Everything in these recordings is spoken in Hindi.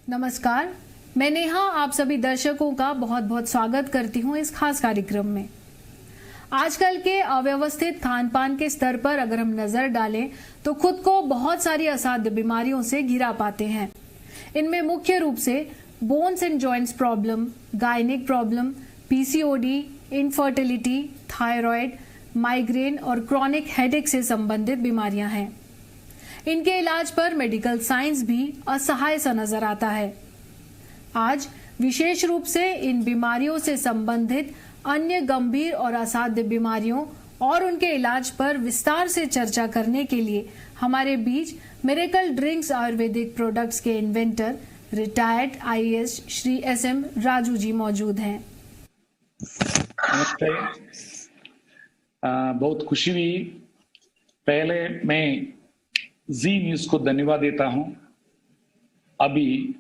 नमस्कार, मैं नेहा आप सभी दर्शकों का बहुत बहुत स्वागत करती हूं इस खास कार्यक्रम में। आजकल के अव्यवस्थित खान पान के स्तर पर अगर हम नजर डालें तो खुद को बहुत सारी असाध्य बीमारियों से घिरा पाते हैं। इनमें मुख्य रूप से bones and joints problem, gynaec problem, PCOD, infertility, thyroid, migraine और क्रॉनिक हेडेक से संबंधित बीमारियां हैं। इनके इलाज पर मेडिकल साइंस भी असहाय सा नजर आता है। आज विशेष रूप से इन बीमारियों से संबंधित अन्य गंभीर और असाध्य बीमारियों और उनके इलाज पर विस्तार से चर्चा करने के लिए हमारे बीच मिरेकल ड्रिंक्स आयुर्वेदिक प्रोडक्ट्स के inventor retired IAS Shri SM Raju ji मौजूद हैं। नमस्ते। बहुत खुशी हुई। पहले मैं जी न्यूज को धन्यवाद देता हूं। अभी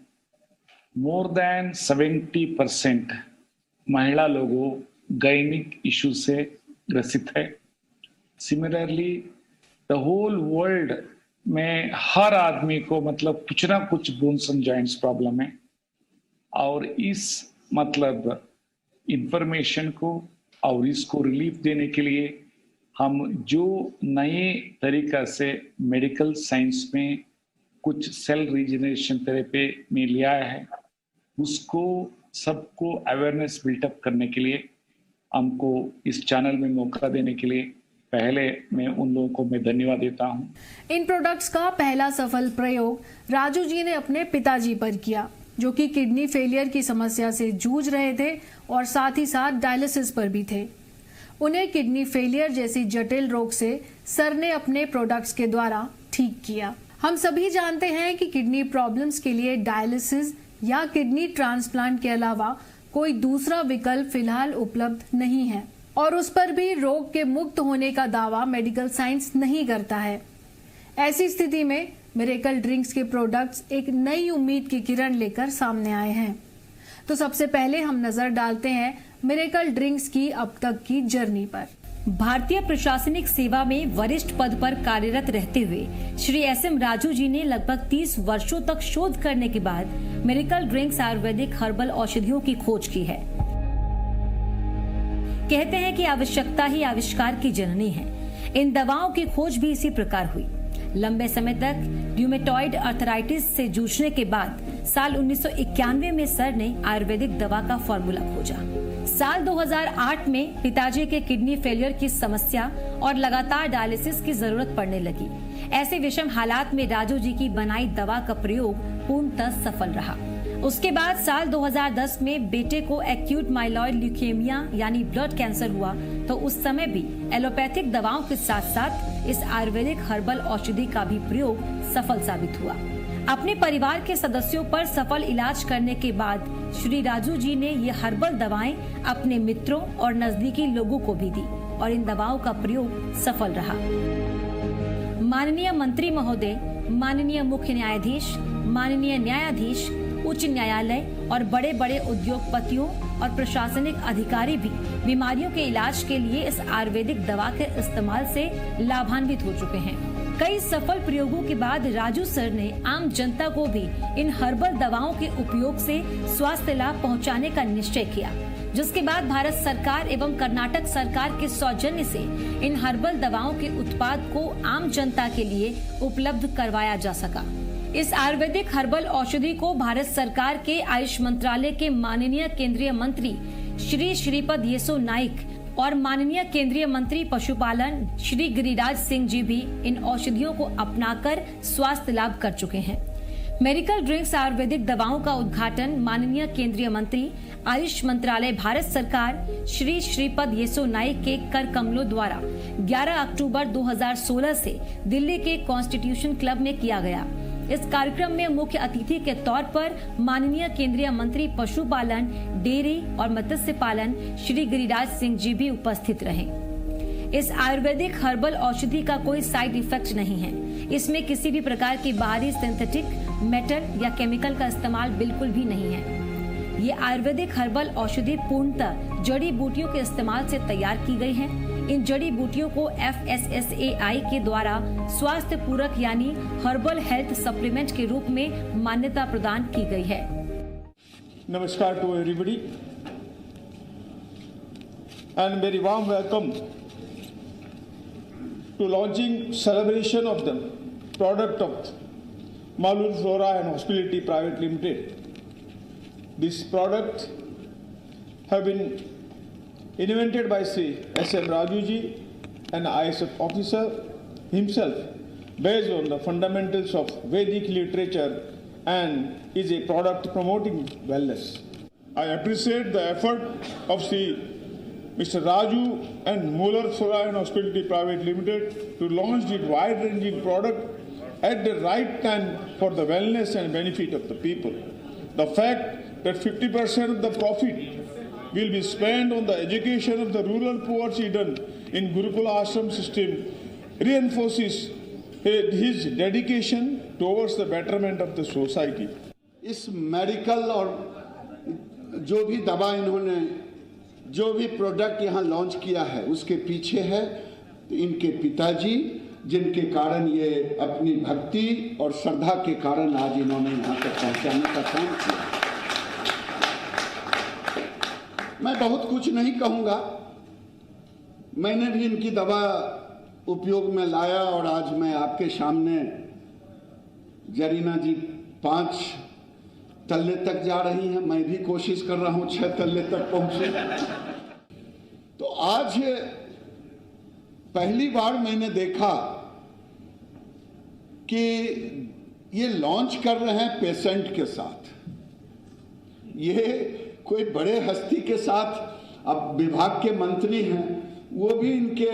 मोर देन 70% महिला लोगों गायनिक इशू से ग्रसित है। सिमिलरली द होल वर्ल्ड में हर आदमी को मतलब कुछ ना कुछ बोन्स एंड जॉइंट्स प्रॉब्लम है और इस मतलब इंफॉर्मेशन को और इसको रिलीफ देने के लिए हम जो नए तरीका से मेडिकल साइंस में कुछ सेल रीजनरेशन थेरेपी में लिया है उसको सबको अवेयरनेस बिल्टअप करने के लिए हमको इस चैनल में मौका देने के लिए पहले मैं उन लोगों को मैं धन्यवाद देता हूं। इन प्रोडक्ट्स का पहला सफल प्रयोग राजू जी ने अपने पिताजी पर किया, जो कि किडनी फेलियर की समस्या से जूझ रहे थे और साथ ही साथ डायलिसिस पर भी थे। उन्हें किडनी फेलियर जैसी जटिल रोग से सर ने अपने प्रोडक्ट्स के द्वारा ठीक किया। हम सभी जानते हैं कि किडनी प्रॉब्लम्स के लिए डायलिसिस या किडनी ट्रांसप्लांट के अलावा कोई दूसरा विकल्प फिलहाल उपलब्ध नहीं है और उस पर भी रोग के मुक्त होने का दावा मेडिकल साइंस नहीं करता है। ऐसी स्थिति में मिरेकल ड्रिंक्स के प्रोडक्ट्स एक नई उम्मीद की किरण लेकर सामने आए हैं। तो सबसे पहले हम नजर डालते हैं मिरेकल ड्रिंक्स की अब तक की जर्नी पर। भारतीय प्रशासनिक सेवा में वरिष्ठ पद पर कार्यरत रहते हुए श्री एसएम राजू जी ने लगभग 30 वर्षों तक शोध करने के बाद मिरेकल ड्रिंक्स आयुर्वेदिक हर्बल औषधियों की खोज की है। कहते हैं कि आवश्यकता ही आविष्कार की जननी है। इन दवाओं की खोज भी इसी प्रकार हुई। लंबे समय तक र्यूमेटॉइड अर्थराइटिस से जूझने के बाद साल 1991 में सर ने आयुर्वेदिक दवा का फॉर्मूला खोजा। साल 2008 में पिताजी के किडनी फेलियर की समस्या और लगातार डायलिसिस की जरूरत पड़ने लगी। ऐसे विषम हालात में राजू जी की बनाई दवा का प्रयोग पूर्णतः सफल रहा। उसके बाद साल 2010 में बेटे को एक्यूट माइलॉइड ल्यूकेमिया यानी ब्लड कैंसर हुआ, तो उस समय भी एलोपैथिक दवाओं के साथ साथ इस आयुर्वेदिक हर्बल औषधि का भी प्रयोग सफल साबित हुआ। अपने परिवार के सदस्यों पर सफल इलाज करने के बाद श्री राजू जी ने ये हर्बल दवाएं अपने मित्रों और नजदीकी लोगों को भी दी और इन दवाओं का प्रयोग सफल रहा। माननीय मंत्री महोदय, माननीय मुख्य न्यायाधीश, माननीय न्यायाधीश, उच्च न्यायालय और बड़े बड़े उद्योगपतियों और प्रशासनिक अधिकारी भी बीमारियों के इलाज के लिए इस आयुर्वेदिक दवा के इस्तेमाल से लाभान्वित हो चुके हैं। कई सफल प्रयोगों के बाद राजू सर ने आम जनता को भी इन हर्बल दवाओं के उपयोग से स्वास्थ्य लाभ पहुंचाने का निश्चय किया, जिसके बाद भारत सरकार एवं कर्नाटक सरकार के सौजन्य से इन हर्बल दवाओं के उत्पाद को आम जनता के लिए उपलब्ध करवाया जा सका। इस आयुर्वेदिक हर्बल औषधि को भारत सरकार के आयुष मंत्रालय के माननीय केंद्रीय मंत्री श्री श्रीपद येसो नाइक और माननीय केंद्रीय मंत्री पशुपालन श्री गिरिराज सिंह जी भी इन औषधियों को अपनाकर स्वास्थ्य लाभ कर चुके हैं। मेडिकल ड्रिंक्स आयुर्वेदिक दवाओं का उद्घाटन माननीय केंद्रीय मंत्री आयुष मंत्रालय भारत सरकार श्री श्रीपद येसो नाइक के कर कमलों द्वारा 11 अक्टूबर 2016 से दिल्ली के कॉन्स्टिट्यूशन क्लब में किया गया। इस कार्यक्रम में मुख्य अतिथि के तौर पर माननीय केंद्रीय मंत्री पशुपालन, डेयरी और मत्स्य पालन श्री गिरिराज सिंह जी भी उपस्थित रहे। इस आयुर्वेदिक हर्बल औषधि का कोई साइड इफेक्ट नहीं है। इसमें किसी भी प्रकार की बाहरी सिंथेटिक, मेटल या केमिकल का इस्तेमाल बिल्कुल भी नहीं है। ये आयुर्वेदिक हर्बल औषधि पूर्णतः जड़ी बूटियों के इस्तेमाल से तैयार की गई है। इन जड़ी बूटियों को FSSAI के द्वारा स्वास्थ्य पूरक यानी हर्बल हेल्थ सप्लीमेंट के रूप में मान्यता प्रदान की गई है। नमस्कार to everybody and very warm welcome to launching celebration of the product of Malur Flora and Hospitality Private Limited. This product have been invented by Sri S.M. Raju ji, an ISF officer himself, based on the fundamentals of Vedic literature and is a product promoting wellness. I appreciate the effort of Sri Mr. Raju and Muller Flora and Hospitality Private Limited to launch the wide-ranging product at the right time for the wellness and benefit of the people. The fact that 50% of the profit will be spent on the education of the rural poor children in Gurukula Ashram system reinforces his dedication towards the betterment of the society. इस मेडिकल और जो भी दवा इन्होंने जो भी प्रोडक्ट यहाँ लॉन्च किया है उसके पीछे है इनके पिताजी, जिनके कारण ये अपनी भक्ति और श्रद्धा के कारण आज इन्होंने यहाँ तक पहुँचाने का काम किया। मैं बहुत कुछ नहीं कहूँगा, मैंने भी इनकी दवा उपयोग में लाया और आज मैं आपके सामने जरीना जी 5 तल्ले तक जा रही हैं, मैं भी कोशिश कर रहा हूं 6 तल्ले तक पहुंचे। तो आज पहली बार मैंने देखा कि ये लॉन्च कर रहे हैं पेशेंट के साथ, ये कोई बड़े हस्ती के साथ, अब विभाग के मंत्री हैं वो भी इनके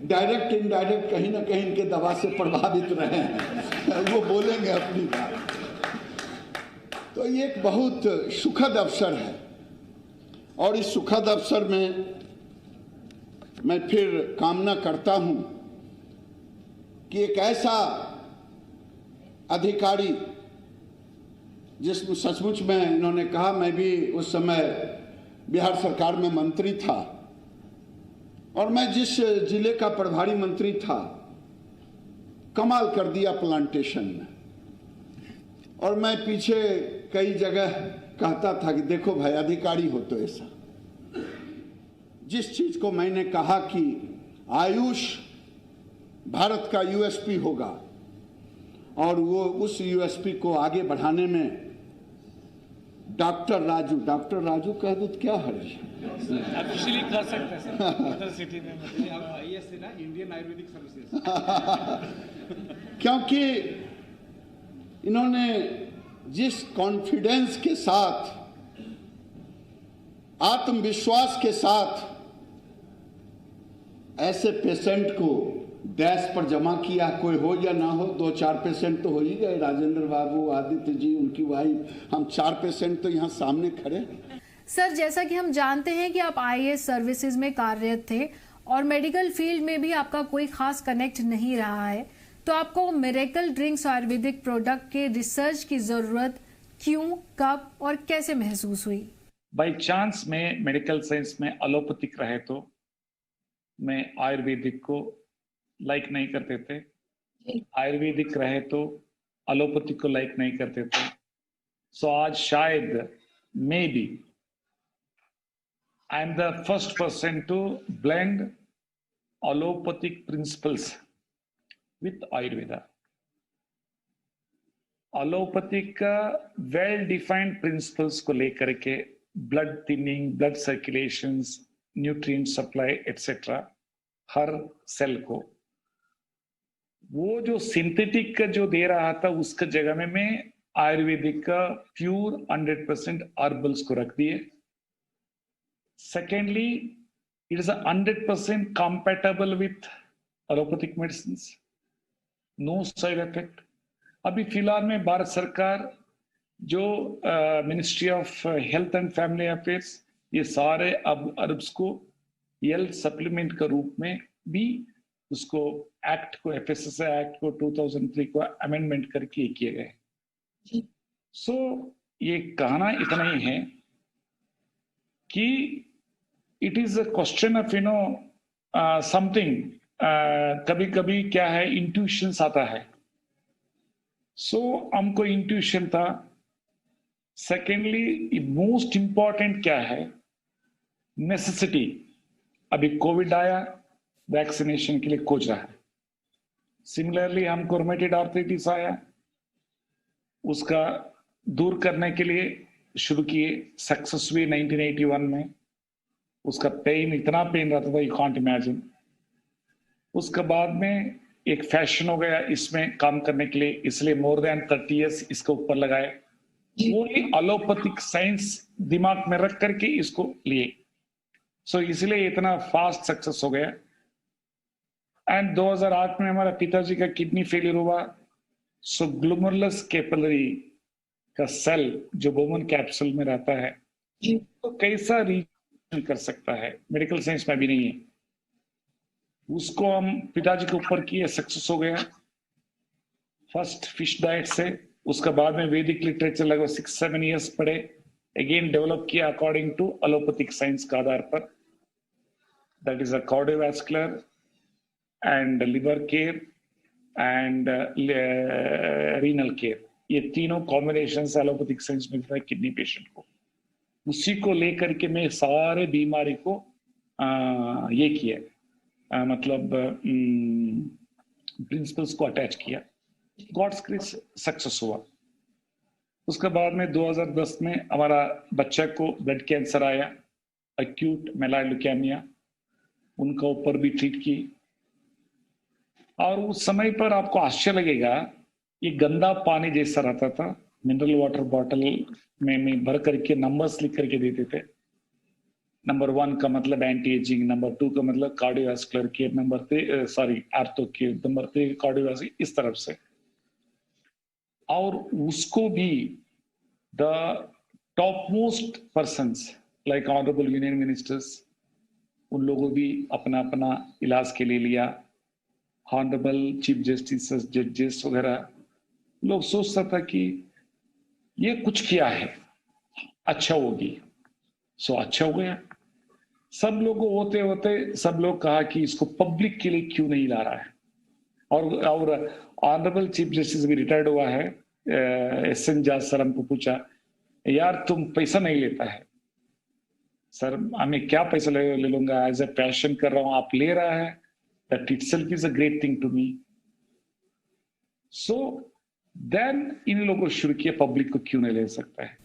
डायरेक्ट इनडायरेक्ट कहीं ना कहीं इनके दवा से प्रभावित रहे हैं, वो बोलेंगे अपनी बात। तो ये एक बहुत सुखद अवसर है और इस सुखद अवसर में मैं फिर कामना करता हूं कि एक ऐसा अधिकारी जिसमें सचमुच में इन्होंने कहा, मैं भी उस समय बिहार सरकार में मंत्री था और मैं जिस जिले का प्रभारी मंत्री था कमाल कर दिया प्लांटेशन में। और मैं पीछे कई जगह कहता था कि देखो भाई अधिकारी हो तो ऐसा, जिस चीज को मैंने कहा कि आयुष भारत का यूएसपी होगा और वो उस यूएसपी को आगे बढ़ाने में डॉक्टर राजू कह दो तो क्या हर्ज ऑफिशियली कर सकते हैं सर सिटी में, आईएससी ना, इंडियन आयुर्वेदिक सर्विसेज। क्योंकि इन्होंने जिस कॉन्फिडेंस के साथ, आत्मविश्वास के साथ ऐसे पेशेंट को डैश पर जमा किया, कोई हो या ना हो, 2-4 पेशेंट तो हो ही गए, राजेंद्र बाबू, आदित्य जी, उनकी वाइफ, हम 4 पेशेंट तो यहाँ सामने खड़े। सर, जैसा कि हम जानते हैं कि आप आईएएस सर्विसेज में कार्यरत थे और मेडिकल फील्ड में भी आपका कोई खास कनेक्ट नहीं रहा है, तो आपको मिरेकल ड्रिंक्स आयुर्वेदिक प्रोडक्ट के रिसर्च की जरूरत क्यों, कब और कैसे महसूस हुई? बाय चांस में मेडिकल साइंस में एलोपैथिक रहे तो मैं आयुर्वेदिक को लाइक नहीं करते थे, आयुर्वेदिक रहे तो एलोपैथिक को लाइक नहीं करते थे। सो आज शायद maybe I am the first person to blend allopathic principles with Ayurveda. Allopathic का वेल डिफाइंड प्रिंसिपल्स को लेकर के blood thinning, blood circulations, nutrient supply etcetera, हर सेल को वो जो सिंथेटिक का जो दे रहा था उसका जगह में मैं आयुर्वेदिक का प्योर 100% हर्बल्स को रख दिए। Secondly, it is 100% compatible with allopathic medicine, no side effect. अभी फिलहाल में भारत सरकार जो ministry of health and family affairs ये सारे अब अरब्स को हेल्थ सप्लीमेंट का रूप में भी उसको एक्ट को, एफएसएसआई एक्ट को 2003 को अमेंडमेंट करके किए गए। सो ये कहना इतना ही है कि it is a question of something कभी कभी क्या है इंट्यूशंस आता है, सो हमको इंट्यूशन था। सेकेंडली मोस्ट इंपॉर्टेंट क्या है, नेसेसिटी। अभी कोविड आया, वैक्सीनेशन के लिए खोज रहा है। सिमिलरली हमको रोमेटॉइड आर्थराइटिस आया, उसका दूर करने के लिए शुरू किए, सक्सेस हुई 1981 में। उसका पेन, इतना पेन रहता था यू कांट इमेजिन। उसके बाद में एक फैशन हो गया इसमें काम करने के लिए, इसलिए मोर देन 30 इयर्स इसके ऊपर लगाए। ओनली एलोपैथिक साइंस दिमाग में रख करके इसको लिए, सो इसलिए इतना फास्ट सक्सेस हो गया। एंड 2008 में हमारा पिताजी का किडनी फेलियर हुआ, सो ग्लोमेरुलस कैपिलरी का सेल जो बोमन कैप्सूल में रहता है, तो कैसा रीजन कर सकता है, मेडिकल साइंस में भी नहीं है। उसको हम पिताजी के ऊपर किए, सक्सेस हो गया फर्स्ट फिश डाइट से। उसके बाद में वैदिक लिटरेचर लगभग 6-7 इयर्स पढ़े, अगेन डेवलप किया अकॉर्डिंग टू एलोपैथिक साइंस का आधार पर। That is a cardiovascular and liver care and renal care, ये तीनों कॉम्बिनेशन एलोपैथिक साइंस मिलता है किडनी पेशेंट को। उसी को लेकर के मैं सारे बीमारी को ये किया, मतलब प्रिंसिपल्स को अटैच किया। गॉड्स ग्रेस सक्सेस हुआ। उसके बाद में 2010 में हमारा बच्चा को ब्लड कैंसर आया, एक्यूट मेलाइड ल्यूकेमिया, उनका ऊपर भी ट्रीट की। और उस समय पर आपको आश्चर्य लगेगा, ये गंदा पानी जैसा रहता था, मिनरल वाटर बॉटल में भर करके नंबर्स लिख करके देते थे। नंबर 1 का मतलब एंटी एजिंग, नंबर 2 का मतलब cardiovascular care, number 3 ortho care, number 3 cardiovascular, इस तरफ से। और उसको भी the top most persons like honourable union ministers, उन लोगों भी अपना अपना इलाज के लिए लिया। ऑनरेबल चीफ जस्टिस, जजेस वगैरह, लोग सोचता था कि ये कुछ किया है, अच्छा होगी, सो अच्छा हो गया। सब लोग होते होते सब लोग कहा कि इसको पब्लिक के लिए क्यों नहीं ला रहा है। और ऑनरेबल चीफ जस्टिस भी रिटायर्ड हुआ है, एस.एन. जज सर हमको पूछा, यार तुम पैसा नहीं लेता है? सर हमें क्या पैसा ले लूंगा, एज ए पैशन कर रहा हूं, आप ले रहा है, that itself is a great thing to me. So then इन लोगों को शुरू किया, पब्लिक को क्यों नहीं ले सकता है।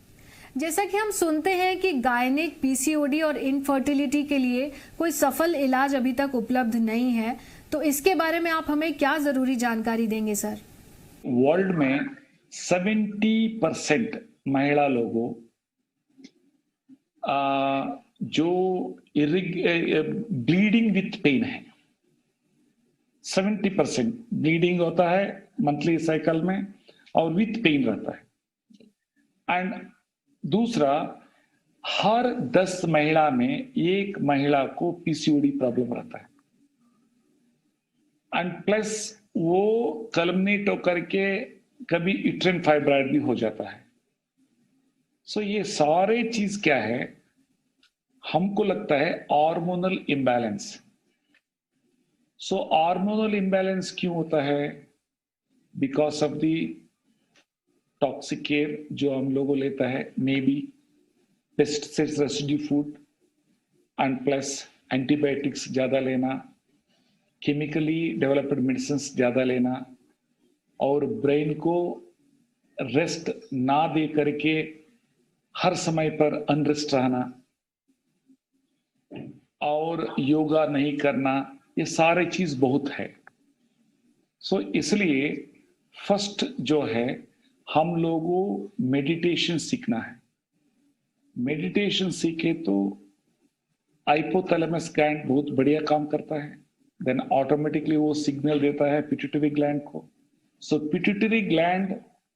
जैसा कि हम सुनते हैं कि गायनिक, पीसीओडी और इनफर्टिलिटी के लिए कोई सफल इलाज अभी तक उपलब्ध नहीं है, तो इसके बारे में आप हमें क्या जरूरी जानकारी देंगे सर? वर्ल्ड में 70% महिला लोगों जो ब्लीडिंग विथ पेन है, 70% ब्लीडिंग होता है मंथली साइकिल में और विथ पेन रहता है। एंड दूसरा, हर 10 महिला में 1 महिला को पीसीओडी प्रॉब्लम रहता है। एंड प्लस वो कलमनेट होकर के कभी यूट्राइन फाइब्रॉइड भी हो जाता है। सो ये सारे चीज क्या है, हमको लगता है हार्मोनल इम्बैलेंस। सो हार्मोनल इम्बैलेंस क्यों होता है? Because of the toxic care जो हम लोगों लेता है, may be pesticide residue food and plus antibiotics ज्यादा लेना, केमिकली डेवलप्ड मेडिसिन ज्यादा लेना, और ब्रेन को रेस्ट ना दे करके हर समय पर अनरेस्ट रहना, और योगा नहीं करना, ये सारे चीज बहुत है। सो इसलिए फर्स्ट जो है, हम लोगों मेडिटेशन सीखना है। मेडिटेशन सीखे तो हाइपोथैलेमस ग्लैंड बहुत बढ़िया काम करता है, देन ऑटोमेटिकली वो सिग्नल देता है पिट्यूटरी ग्लैंड को। सो पिट्यूटरी ग्लैंड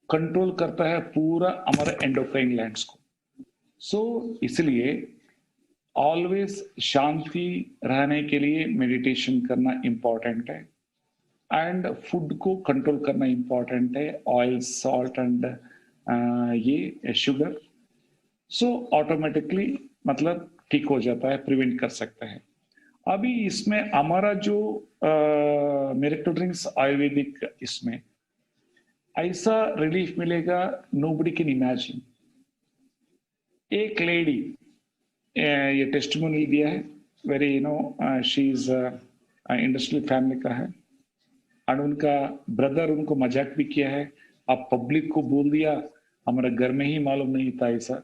कंट्रोल करता है पूरा हमारे एंडोक्राइन ग्लैंड्स को। सो इसलिए ऑलवेज शांति रहने के लिए मेडिटेशन करना इंपॉर्टेंट है, एंड फूड को कंट्रोल करना इंपॉर्टेंट है, ऑयल, सॉल्ट एंड ये शुगर। सो ऑटोमेटिकली मतलब ठीक हो जाता है, प्रिवेंट कर सकता है। अभी इसमें हमारा जो मिरेकल ड्रिंक्स आयुर्वेदिक, इसमें ऐसा रिलीफ मिलेगा नोबडी कैन इमेजिन। एक लेडी ये टेस्टिमोनियल दिया है, very she is industrial family का है, और उनका ब्रदर उनको मजाक भी किया है, आप पब्लिक को बोल दिया, हमारे घर में ही मालूम नहीं था ऐसा।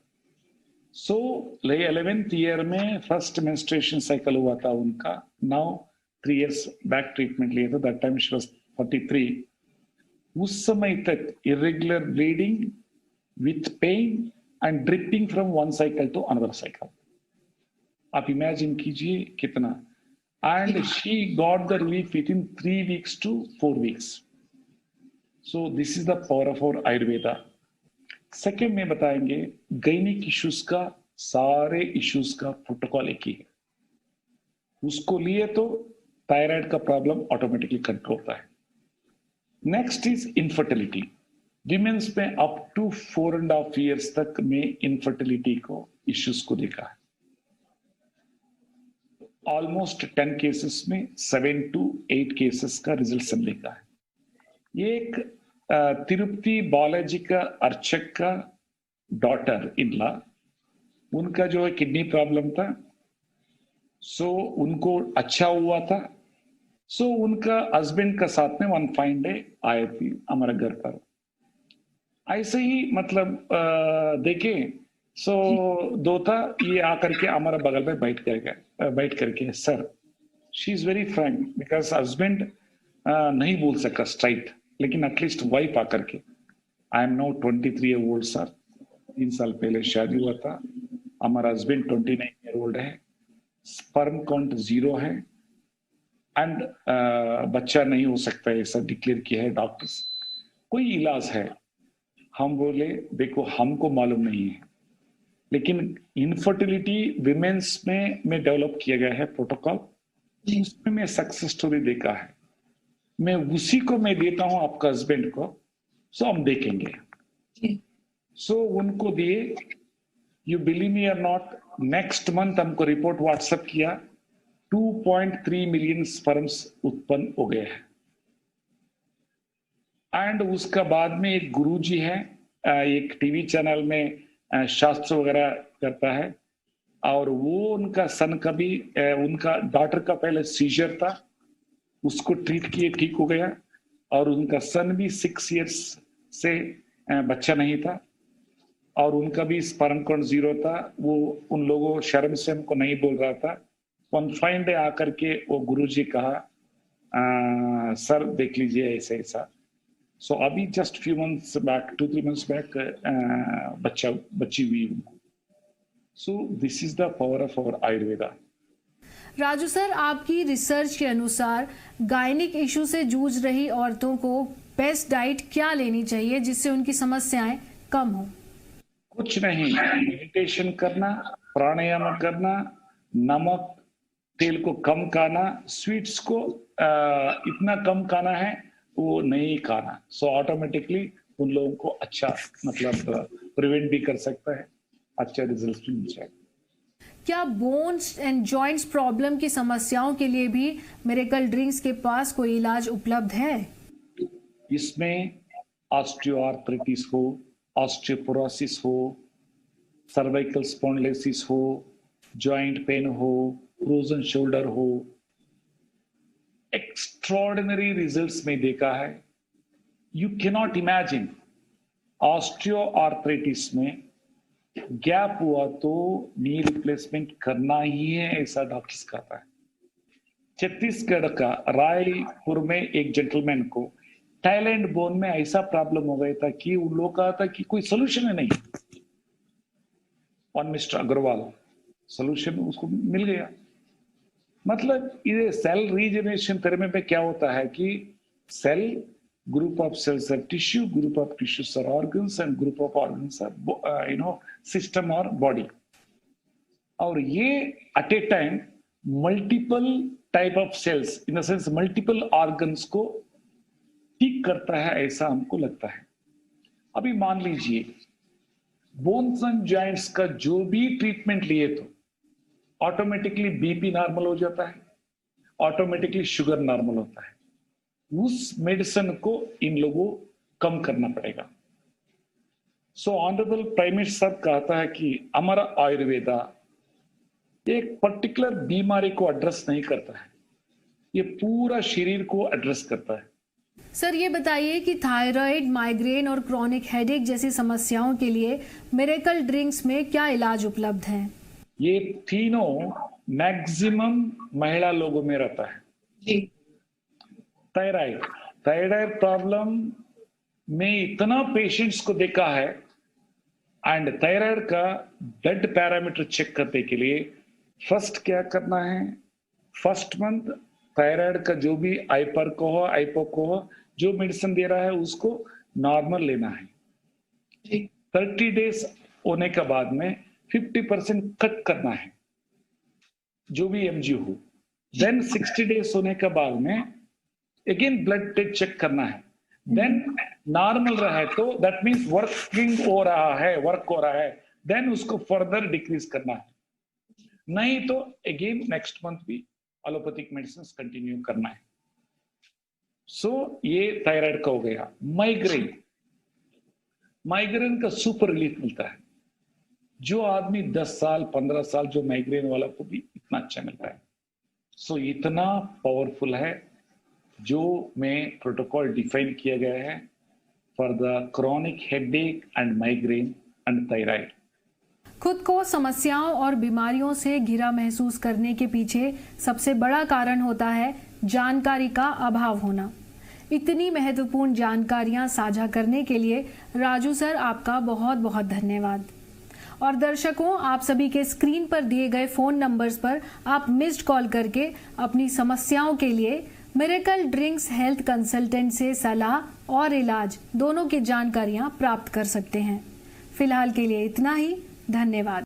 सो 11th ईयर में फर्स्ट मेंस्ट्रुएशन साइकिल हुआ था उनका। नाउ 3 years बैक ट्रीटमेंट लिया था, दैट टाइम शी वाज 43। उस समय तक irregular bleeding with pain and dripping from one cycle to another cycle. आप इमेजिन कीजिए कितना। And she got the relief within 3 weeks to 4 weeks। So this is the power of our Ayurveda. Second में बताएंगे गायनिक इश्यूज का, सारे इश्यूज का प्रोटोकॉल एक ही है। उसको लिए तो थायराइड का प्रॉब्लम ऑटोमेटिकली कंट्रोल होता है। Next is infertility. विमेन्स में अप टू 4.5 years तक में इनफर्टिलिटी को इश्यूज को देखा है। ऑलमोस्ट 10 cases में 7 to 8 cases का रिजल्ट हमने देखा है। ये एक तिरुपति बालाजी का अर्चक का डॉटर इनला, उनका जो है किडनी प्रॉब्लम था, सो उनको अच्छा हुआ था। सो उनका हस्बैंड का साथ में वन फाइन डे आए थी हमारे घर पर। ऐसे ही मतलब देखे सो दो था, ये आकर के हमारा बगल में बैठ करके sir, she is very Frank because husband नहीं बोल सका स्ट्राइट, लेकिन एटलीस्ट वाइफ आकर के, I am now 23 year old sir, 3 साल पहले शादी हुआ था, हमारा हस्बैंड 29 year old है, स्पर्म काउंट 0 है, एंड बच्चा नहीं हो सकता है ऐसा डिक्लेयर किया है डॉक्टर्स। कोई इलाज है? हम बोले देखो हमको मालूम नहीं है, लेकिन इनफर्टिलिटी विमेन्स में डेवलप किया गया है प्रोटोकॉल, उसमें मैं सक्सेस स्टोरी देखा है। मैं उसी को मैं देता हूं आपका हस्बैंड को, सो हम देखेंगे। सो उनको दिए, यू बिलीव मी और नॉट, नेक्स्ट मंथ हमको रिपोर्ट व्हाट्सएप किया, 2.3 million स्पर्म्स उत्पन्न हो गए हैं। एंड उसका बाद में एक गुरुजी है, एक टीवी चैनल में शास्त्र वगैरह करता है, और वो उनका सन का भी, उनका डॉटर का पहले सीजर था, उसको ट्रीट किए, ठीक हो गया, और उनका सन भी 6 years से बच्चा नहीं था, और उनका भी स्पर्म काउंट 0 था। वो उन लोगों शर्म से हमको नहीं बोल रहा था। वन फाइन डे आकर के वो गुरुजी कहा सर देख लीजिए ऐसा ऐसा। सो अभी just few months back, 2-3 months back बच्ची हुई उनको। So this is the power of our Ayurveda. Raju sir, आपकी रिसर्च के अनुसार गायनिक इशू से जूझ रही औरतों को बेस्ट डाइट क्या लेनी चाहिए जिससे उनकी समस्याएं कम हो? कुछ नहीं, मेडिटेशन करना, प्राणायाम करना, नमक तेल को कम खाना, स्वीट्स को इतना कम खाना है वो नहीं खाना। सो ऑटोमेटिकली उन लोगों को अच्छा मतलब प्रिवेंट भी कर सकता है, अच्छा रिजल्ट भी मिल जाएगा। क्या बोन्स एंड जॉइंट्स प्रॉब्लम की समस्याओं के लिए भी मिरेकल ड्रिंक्स के पास कोई इलाज उपलब्ध है? इसमें ऑस्टियोआर्थराइटिस हो, ऑस्टियोपोरोसिस हो, सर्वाइकल स्पॉन्डिलोसिस हो, जॉइंट पेन हो, फ्रोजन शोल्डर हो, एक्स्ट्रॉर्डिनरी रिजल्ट्स में देखा है। You can not imagine, osteoarthritis में गैप हुआ तो नी रिप्लेसमेंट करना ही है, ऐसा डॉक्टर्स कहता है। छत्तीसगढ़ का रायपुर में एक जेंटलमैन को थाईलैंड बोन में ऐसा प्रॉब्लम हो गया था कि उन लोग कहा था कि कोई सोल्यूशन है नहीं। और मिस्टर अग्रवाल सोल्यूशन उसको मिल गया। मतलब ये सेल रीजनरेशन थेरेपी में क्या होता है कि cell group of cells are tissue, group of tissues are organs, and group of organs are system or body. और ये at a time multiple type of cells in the sense multiple organs को ठीक करता है, ऐसा हमको लगता है। अभी मान लीजिए बोन्स एंड जॉइंट्स का जो भी ट्रीटमेंट लिए तो ऑटोमेटिकली बीपी नॉर्मल हो जाता है, ऑटोमेटिकली शुगर नॉर्मल होता है। उस मेडिसिन को इन लोगों कम करना पड़ेगा। सो ऑनरेबल प्राइम मिनिस्टर साहब कहता है कि हमारा आयुर्वेदा एक पर्टिकुलर बीमारी को एड्रेस नहीं करता है, ये पूरा शरीर को एड्रेस करता है। सर ये बताइए कि थायराइड, माइग्रेन और क्रॉनिक हेडेक जैसी समस्याओं के लिए मिरेकल ड्रिंक्स में क्या इलाज उपलब्ध है? ये तीनों मैक्सिमम महिला लोगों में रहता है जी। थायराइड प्रॉब्लम में इतना पेशेंट्स को देखा है, एंड थायराइड का ब्लड पैरामीटर चेक करने के लिए फर्स्ट क्या करना है, फर्स्ट मंथ थायराइड का जो भी हाइपर को हो, हाइपो को हो, जो मेडिसिन दे रहा है उसको नॉर्मल लेना है। 30 डेज होने के बाद में 50% कट करना है जो भी एमजी हो। देन 60 डेज होने के बाद में अगेन ब्लड टेस्ट चेक करना है। देन नॉर्मल रहा तो दैट मीन्स वर्क हो रहा है, देन उसको फर्दर डिक्रीज करना है। नहीं तो अगेन नेक्स्ट मंथ भी एलोपैथिक मेडिसिन कंटिन्यू करना है। सो ये थायराइड का हो गया। माइग्रेन का सुपर रिलीफ मिलता है। जो आदमी 10 साल 15 साल जो माइग्रेन वाला को भी इतना अच्छा मिलता है। सो इतना पावरफुल है जो में प्रोटोकॉल डिफाइन किया गया है for the chronic headache and migraine and thyroid. खुद को समस्याओं और बीमारियों से घिरा महसूस करने के पीछे सबसे बड़ा कारण होता है जानकारी का अभाव होना। इतनी महत्वपूर्ण जानकारियां साझा करने के लिए राजू सर आपका बहुत बहुत धन्यवाद। और दर्शकों, आप सभी के स्क्रीन पर दिए गए फोन नंबर्स पर आप मिस्ड कॉल करके अपनी समस्याओं के लिए मिरेकल ड्रिंक्स हेल्थ कंसल्टेंट से सलाह और इलाज दोनों की जानकारियां प्राप्त कर सकते हैं। फिलहाल के लिए इतना ही। धन्यवाद।